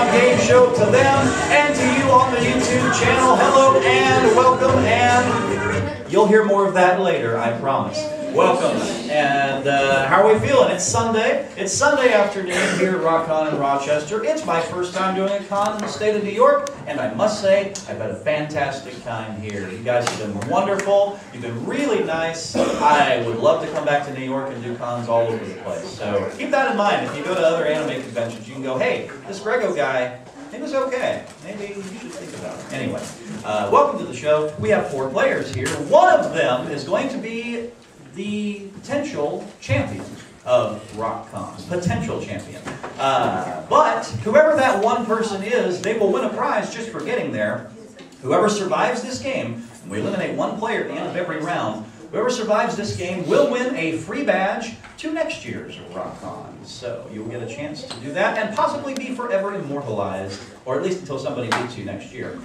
Pokemon game show to them and to you on the YouTube channel. Hello and welcome, and you'll hear more of that later, I promise. Welcome, and how are we feeling? It's Sunday. It's Sunday afternoon here at Roc-Con in Rochester. It's my first time doing a con in the state of New York, and I must say, I've had a fantastic time here. You guys have been wonderful. You've been really nice. I would love to come back to New York and do cons all over the place. So keep that in mind. If you go to other anime conventions, you can go, hey, this Greggo guy, he was okay. Maybe you should think about it. Anyway, welcome to the show. We have 4 players here. One of them is going to be the potential champion of Roc-Con. Potential champion. But whoever that one person is, they will win a prize just for getting there. Whoever survives this game, and we eliminate 1 player at the end of every round, whoever survives this game will win a free badge to next year's Roc-Con. So you'll get a chance to do that and possibly be forever immortalized, or at least until somebody beats you next year.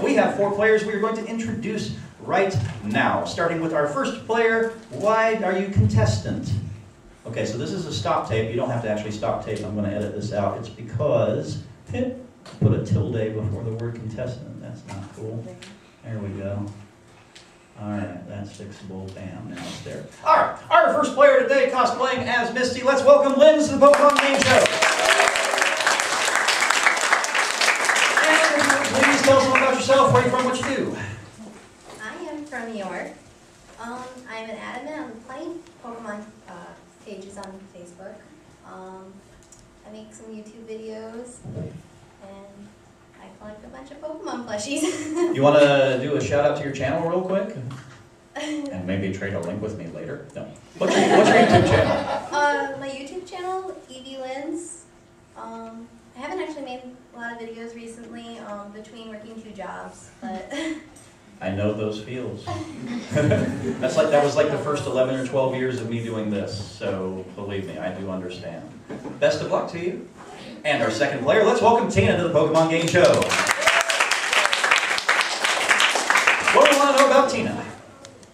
We have 4 players we are going to introduce right now, starting with our first player. Why are you contestant? Okay, so this is a stop tape. You don't have to actually stop tape. I'm going to edit this out. It's because put a tilde before the word contestant. That's not cool. There we go. All right, that's fixable. Bam, now it's there. All right, our first player today cosplaying as Misty. Let's welcome Lynn to the Pokemon Game Show. And please tell us a little about yourself, where you're from, what you do. From New York. I'm an admin on playing Pokemon pages on Facebook. I make some YouTube videos, and I collect a bunch of Pokemon plushies. You want to do a shout out to your channel real quick? And maybe trade a link with me later? No. What's your YouTube channel? My YouTube channel, EVLens. I haven't actually made a lot of videos recently between working 2 jobs, but I know those feels. That was like the first 11 or 12 years of me doing this, so believe me, I do understand. Best of luck to you. And our second player, let's welcome Tina to the Pokemon Game Show. What do you want to know about Tina?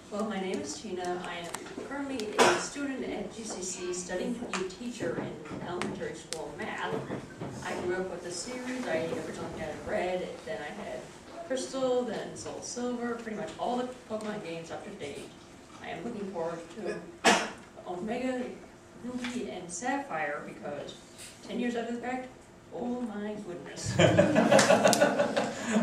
Well, my name is Tina. I am currently a student at GCC studying to be a teacher in elementary school math. I grew up with the series. I originally had Red, then I had Crystal, then Soul Silver, pretty much all the Pokemon games up to date. I am looking forward to Omega, Ruby, and Sapphire because 10 years after the fact, oh my goodness.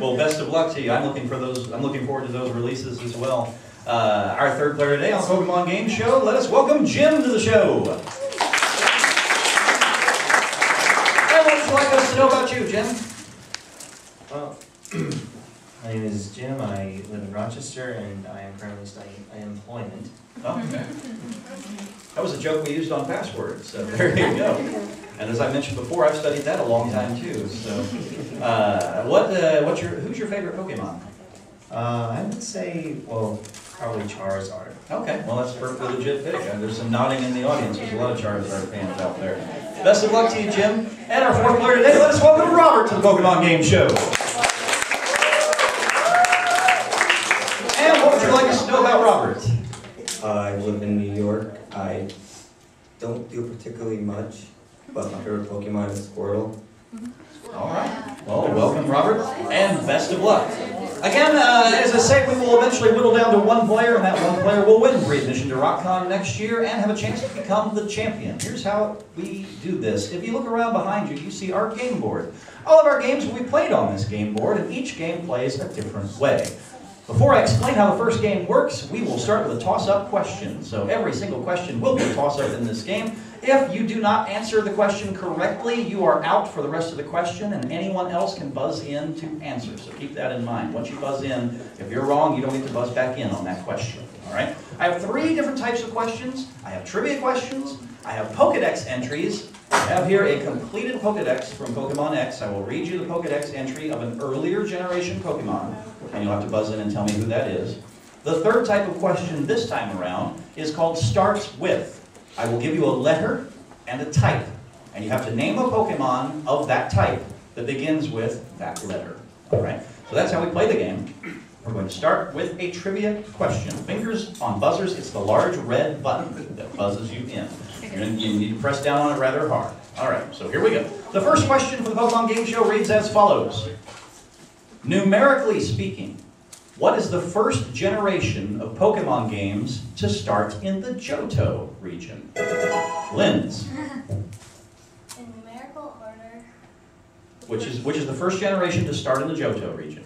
Well, best of luck to you. I'm looking forward to those releases as well. Our third player today on Pokemon Game Show, let us welcome Jim to the show. And what would you like us to know about you, Jim? Well, my name is Jim. I live in Rochester, and I am currently studying employment. Oh, okay. That was a joke we used on passwords, so there you go. And as I mentioned before, I've studied that a long time too. So, who's your favorite Pokemon? I would say, well, probably Charizard. Okay, well that's a perfectly legit pick. There's some nodding in the audience. There's a lot of Charizard fans out there. Best of luck to you, Jim. And our fourth player today, let us welcome Robert to the Pokemon Game Show. And what would you like us to know about Robert? I live in New York. I don't do particularly much, but my favorite Pokemon is Squirtle. All right. Well, welcome, Robert, and best of luck. Again, as I say, we will eventually whittle down to 1 player, and that 1 player will win free admission to Roc-Con next year and have a chance to become the champion. Here's how we do this. If you look around behind you, you see our game board. All of our games will be played on this game board, and each game plays a different way. Before I explain how the first game works, we will start with a toss-up question. So every single question will be a toss-up in this game. If you do not answer the question correctly, you are out for the rest of the question, and anyone else can buzz in to answer. So keep that in mind. Once you buzz in, if you're wrong, you don't get to buzz back in on that question. All right? I have 3 different types of questions. I have trivia questions. I have Pokedex entries. I have here a completed Pokedex from Pokemon X. I will read you the Pokedex entry of an earlier generation Pokemon, and you'll have to buzz in and tell me who that is. The third type of question this time around is called Starts With. I will give you a letter and a type, and you have to name a Pokemon of that type that begins with that letter. All right? So that's how we play the game. We're going to start with a trivia question. Fingers on buzzers. It's the large red button that buzzes you in. You need to press down on it rather hard. All right, so here we go. The first question for the Pokemon Game Show reads as follows. Numerically speaking, what is the first generation of Pokemon games to start in the Johto region? Linz. In numerical order. Which is the first generation to start in the Johto region?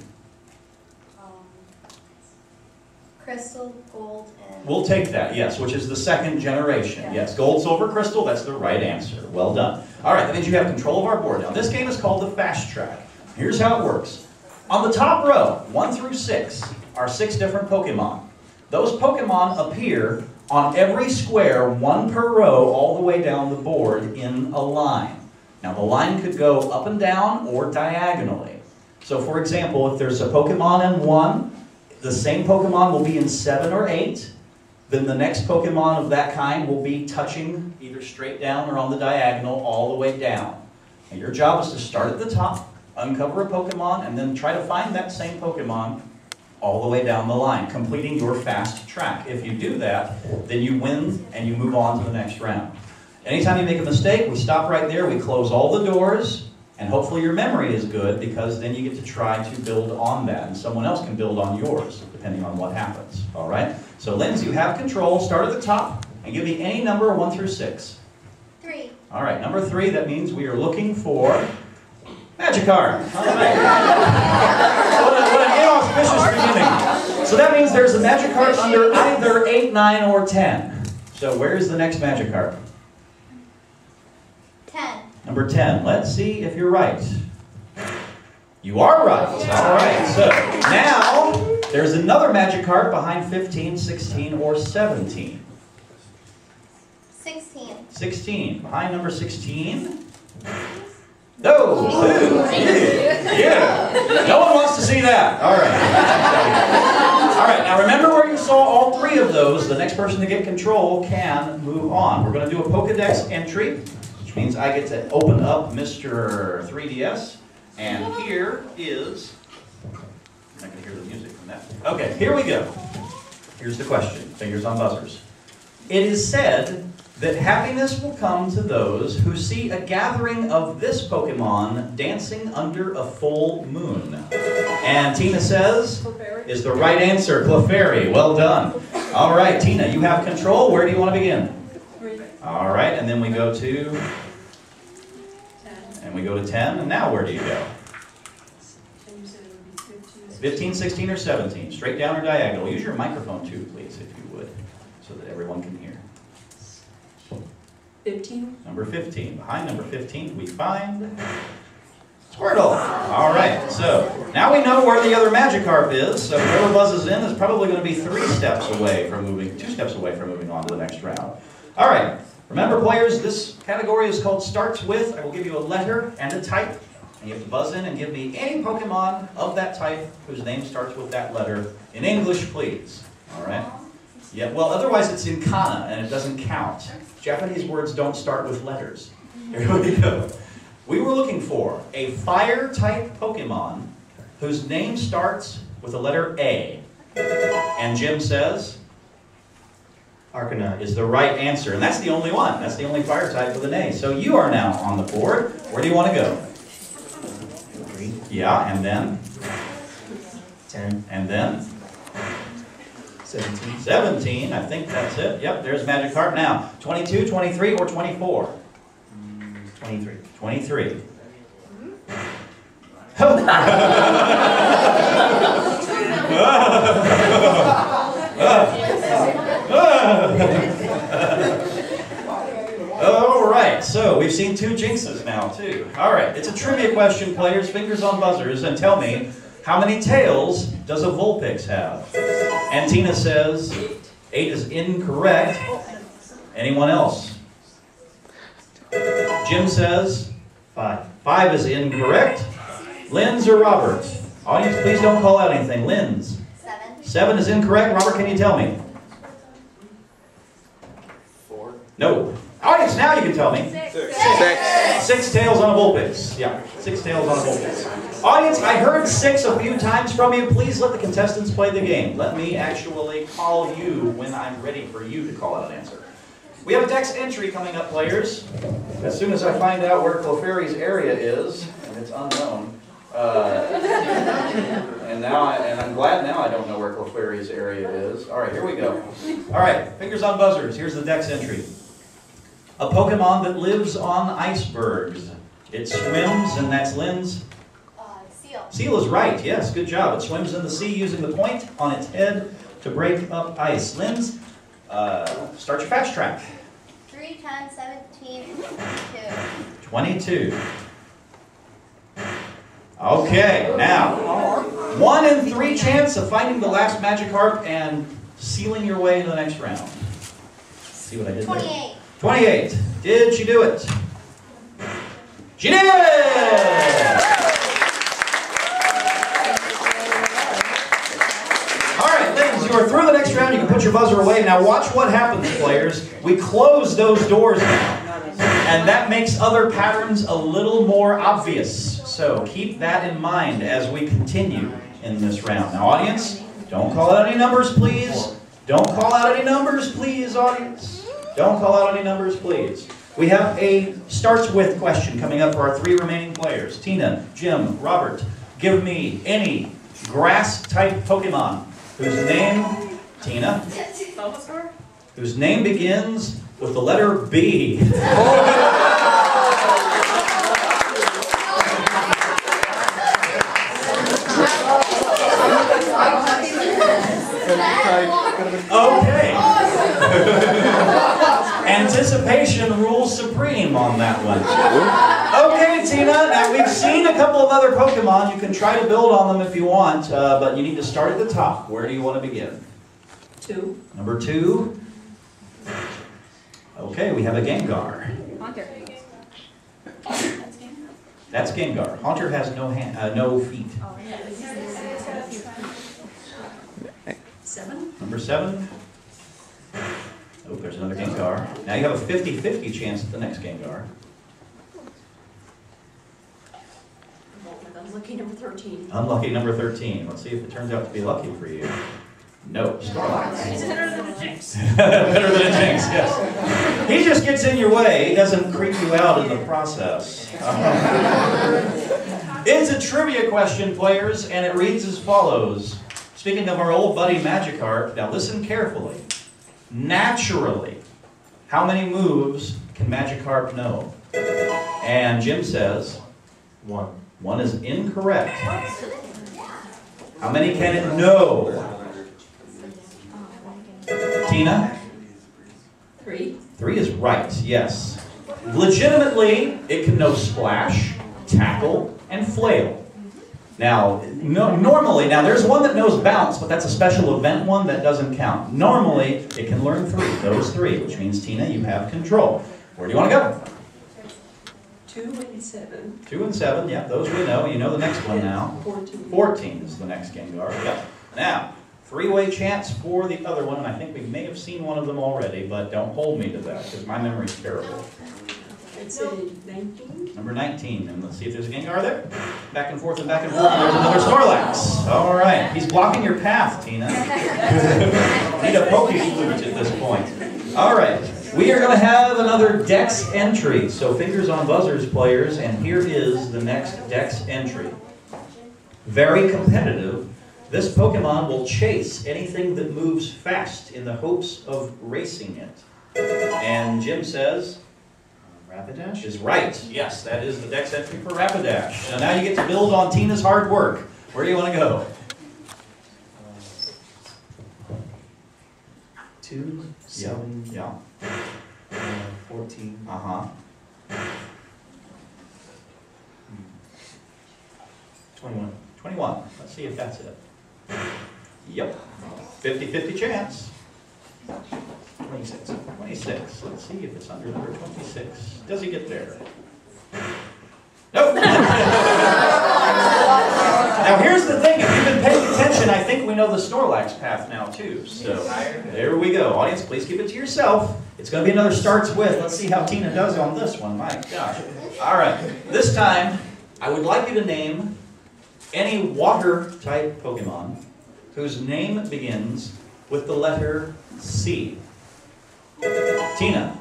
Crystal, gold, and... We'll take that, yes, which is the second generation. Yeah. Yes, gold, silver, crystal, that's the right answer. Well done. All right, that means you have control of our board. Now, this game is called the Fast Track. Here's how it works. On the top row, 1 through 6, are 6 different Pokemon. Those Pokemon appear on every square, 1 per row, all the way down the board in a line. Now, the line could go up and down or diagonally. So, for example, if there's a Pokemon in 1, the same Pokemon will be in 7 or 8. Then the next Pokemon of that kind will be touching either straight down or on the diagonal all the way down. And your job is to start at the top, uncover a Pokemon, and then try to find that same Pokemon all the way down the line, completing your fast track. If you do that, then you win and you move on to the next round. Anytime you make a mistake, we stop right there, we close all the doors, and hopefully your memory is good, because then you get to try to build on that, and someone else can build on yours, depending on what happens. All right? So, Linz, you have control. Start at the top, and give me any number 1 through 6. 3. All right, number 3, that means we are looking for Magikarp. All right. What an inauspicious beginning. So that means there's a Magikarp under either 8, 9, or 10. So where's the next Magikarp? 10. Number 10. Let's see if you're right. You are right. All right. So now there's another Magikarp behind 15, 16, or 17. 16. 16. Behind number 16. No. Yeah. No one wants to see that. All right. All right. Now remember where you saw all 3 of those. The next person to get control can move on. We're going to do a Pokedex entry, which means I get to open up Mr. 3DS. And here is, I'm not going to hear the music from that. Okay, here we go. Here's the question. Fingers on buzzers. It is said that happiness will come to those who see a gathering of this Pokemon dancing under a full moon. And Tina says, is the right answer, Clefairy. Well done. All right, Tina, you have control. Where do you want to begin? 3. All right, and then we go to... 10. And we go to 10, and now where do you go? And you said it would be 15. 15, 16, or 17? Straight down or diagonal? Use your microphone too, please, if you would, so that everyone can hear. 15. Number 15. Behind number 15, we find Squirtle. All right, so now we know where the other Magikarp is, so whoever buzzes in is probably going to be 2 steps away from moving on to the next round. All right, remember players, this category is called Starts With. I will give you a letter and a type, and you have to buzz in and give me any Pokemon of that type whose name starts with that letter. In English, please. All right? Yeah, well, otherwise it's in kana, and it doesn't count. Japanese words don't start with letters. Here we go. We were looking for a fire-type Pokemon whose name starts with the letter A. And Jim says... Arcanine is the right answer. And that's the only one. That's the only fire type with an A. So you are now on the board. Where do you want to go? 3. Yeah, and then? 10. And then? 17. 17. I think that's it. Yep, there's Magikarp. Now, 22, 23, or 24? 23. 23. All right, so we've seen 2 jinxes now, too. All right, it's a trivia question, players. Fingers on buzzers, and tell me, how many tails does a Vulpix have? And Tina says 8 is incorrect. Anyone else? Jim says 5. 5 is incorrect. Linz or Robert? Audience, please don't call out anything. Linz. 7. 7 is incorrect. Robert, can you tell me? 4. No. Audience, now you can tell me. 6. 6 tails on a Vulpix. Yeah, 6 tails on a Vulpix. Audience, I heard 6 a few times from you. Please let the contestants play the game. Let me actually call you when I'm ready for you to call out an answer. We have a dex entry coming up, players. As soon as I find out where Clefairy's area is, and it's unknown, and I'm glad now I don't know where Clefairy's area is. All right, here we go. All right, fingers on buzzers. Here's the dex entry. A Pokemon that lives on icebergs. It swims, and that's Lynn's. Seal. Seal is right. Yes, good job. It swims in the sea using the point on its head to break up ice. Lynn's. Start your fast track. 3, 10, 17, 22. 22. Okay, now, 1 in 3 chance of finding the last Magikarp and sealing your way into the next round. Let's see what I did 28. there. 28. Did she do it? She did! You are through the next round. You can put your buzzer away. Now watch what happens, players. We close those doors now. And that makes other patterns a little more obvious. So keep that in mind as we continue in this round. Now, audience, don't call out any numbers, please. Don't call out any numbers, please, audience. Don't call out any numbers, please. We have a starts with question coming up for our 3 remaining players. Tina, Jim, Robert, give me any grass-type Pokemon whose name, Tina, whose name begins with the letter B. Okay. Anticipation rules supreme on that one. Okay, Tina, now we've seen a couple of other Pokemon. You can try to build on them if you want, but you need to start at the top. Where do you want to begin? 2. Number 2. Okay, we have a Gengar. Haunter. That's Gengar. Haunter has no feet. 7. Number 7. Oh, there's another Gengar. Now you have a 50-50 chance at the next Gengar. Unlucky number 13. Unlucky number 13. Let's see if it turns out to be lucky for you. No, Snorlax. It's better than a jinx. Better than a jinx, yes. He just gets in your way. He doesn't creep you out in the process. It's a trivia question, players, and it reads as follows. Speaking of our old buddy Magikarp, now listen carefully. Naturally, how many moves can Magikarp know? And Jim says 1. 1 is incorrect. How many can it know? Tina? 3. 3 is right, yes. Legitimately, it can know Splash, Tackle, and Flail. Now, normally, there's one that knows Bounce, but that's a special event one that doesn't count. Normally, it can learn 3, those 3, which means, Tina, you have control. Where do you want to go? 2 and 7. 2 and 7, yeah, those we know. You know the next one now. 14. 14 is the next Gengar, yep. Now, 3-way chance for the other one, and I think we may have seen one of them already, but don't hold me to that, because my memory's terrible. I'd say 19. Number 19, and let's see if there's a Gengar there. Back and forth and back and forth, and there's another Snorlax. All right, he's blocking your path, Tina. Need a Poke-Flute at this point. All right, we are going to have another Dex entry. So fingers on buzzers, players, and here is the next Dex entry. Very competitive. This Pokemon will chase anything that moves fast in the hopes of racing it. And Jim says Rapidash is right. Yes, that is the Dex entry for Rapidash. So now you get to build on Tina's hard work. Where do you want to go? 2, 7, Yeah. 14. Uh-huh. 21. 21. Let's see if that's it. Yep. 50-50 chance. 26. 26. Let's see if it's under number 26. Does he get there? Nope. Now here's the thing. If you've been paying attention, I think we know the Snorlax path now too. So there we go. Audience, please keep it to yourself. It's going to be another starts with. Let's see how Tina does on this one. My gosh. All right. This time, I would like you to name any water-type Pokemon whose name begins with the letter C. Tina.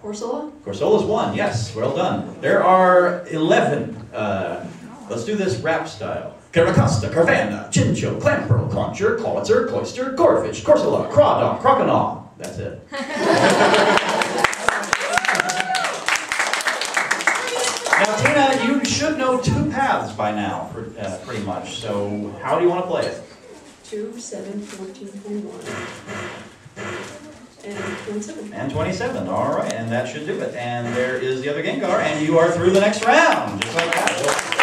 Corsola? Corsola's 1, yes, well done. There are 11. Let's do this rap style. Caracosta, Carvana, Chincho, Clampearl, Concher, Clotzer, Cloister, Goldfish, Corsola, Crawdon, Croconaw. That's it. Now, Tina, you should know 2 paths by now, pretty much. So, how do you want to play it? 2, 7, 14, 21. And 27. And 27, all right, and that should do it. And there is the other Gengar, and you are through the next round, just like that.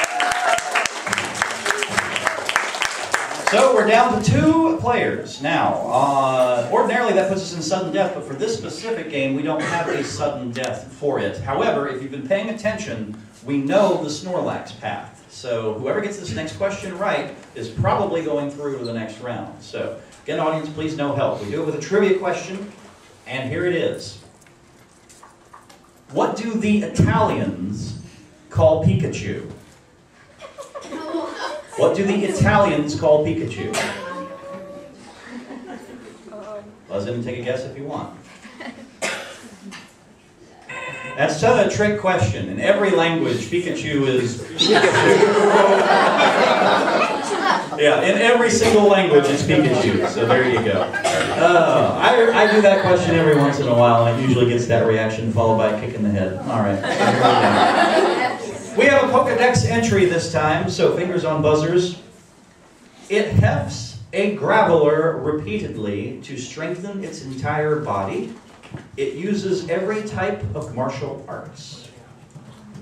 So we're down to 2 players now. Ordinarily that puts us in sudden death, but for this specific game we don't have a sudden death for it. However, if you've been paying attention, we know the Snorlax path. So whoever gets this next question right is probably going through to the next round. So again, audience, please no help. We do it with a trivia question, and here it is. What do the Italians call Pikachu? What do the Italians call Pikachu? Buzz in and take a guess if you want. That's a trick question. In every language, Pikachu is yeah, in every single language, it's Pikachu. So there you go. I do that question every once in a while, and it usually gets that reaction followed by a kick in the head. All right. We have a Pokedex entry this time, so fingers on buzzers. It hefts a Graveler repeatedly to strengthen its entire body. It uses every type of martial arts.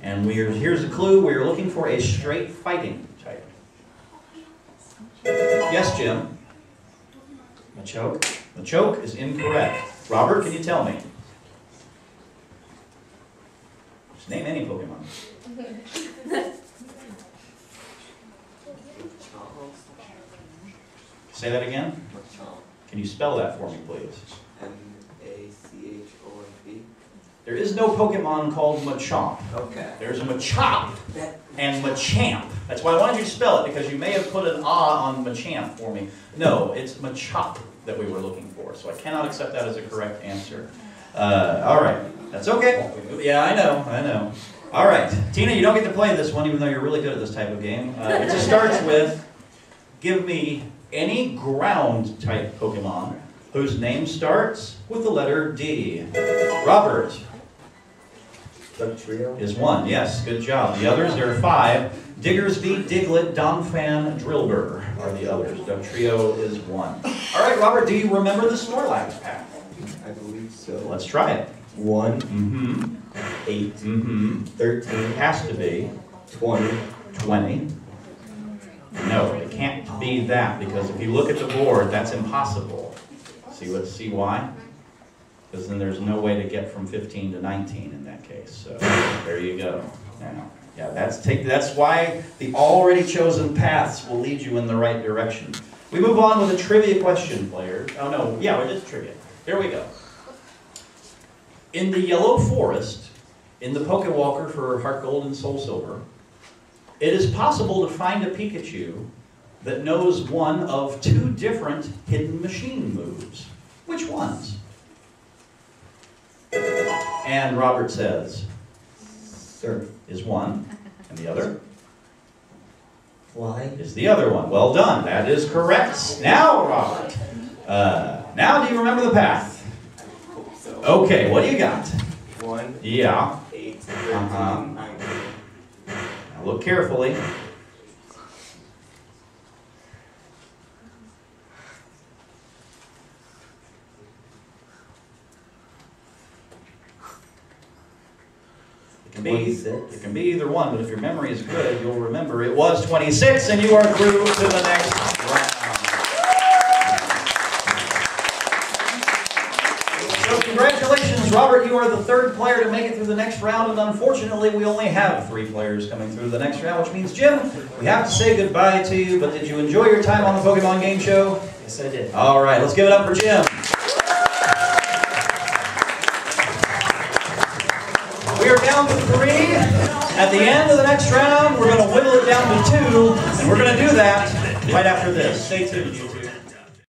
And here's a clue, we're looking for a straight fighting type. Yes, Jim? Machoke? Machoke is incorrect. Robert, can you tell me? Just name any Pokemon. Say that again? Can you spell that for me, please? M-A-C-H-O-M-P. There is no Pokemon called Machamp. Okay. There's a Machop and Machamp. That's why I wanted you to spell it, because you may have put an ah on Machamp for me. No, it's Machop that we were looking for, so I cannot accept that as a correct answer. All right, that's okay. Yeah, I know. All right, Tina, you don't get to play this one, even though you're really good at this type of game. It just starts with, give me any ground-type Pokemon whose name starts with the letter D. Robert. Dugtrio Is 1, yes, good job. The others, there are 5. Diggersby, Diglett, Donphan, Drillbur are the others. Dugtrio is 1. All right, Robert, do you remember the Snorlax path? I believe so. Let's try it. 1, Mm-hmm. 8, Mm-hmm. 13, It has to be 20. 20. No, it can't be that, because if you look at the board, that's impossible. See why? Because then there's no way to get from 15 to 19 in that case. So there you go. Now, yeah, that's why the already chosen paths will lead you in the right direction. We move on with a trivia question, players. Oh no, yeah, we did trivia. Here we go. In the Yellow Forest, in the Pokewalker for Heart Gold and Soul Silver, it is possible to find a Pikachu that knows one of 2 different hidden machine moves. Which ones? And Robert says, Surf. is 1, and the other Fly. is the other one. Well done, that is correct. Now, Robert, now do you remember the path? Okay, what do you got? 1, Yeah, 8, 13, Uh-huh. 19. now look carefully. It can be either one, but if your memory is good, you'll remember it was 26, and you are through to the next round. So congratulations, Robert. You are the 3rd player to make it through the next round, and unfortunately, we only have 3 players coming through the next round, which means, Jim, we have to say goodbye to you, but did you enjoy your time on the Pokemon Game Show? Yes, I did. All right, let's give it up for Jim. We are down to 3. At the end of the next round, we're going to whittle it down to 2, and we're going to do that right after this. Stay tuned, YouTube.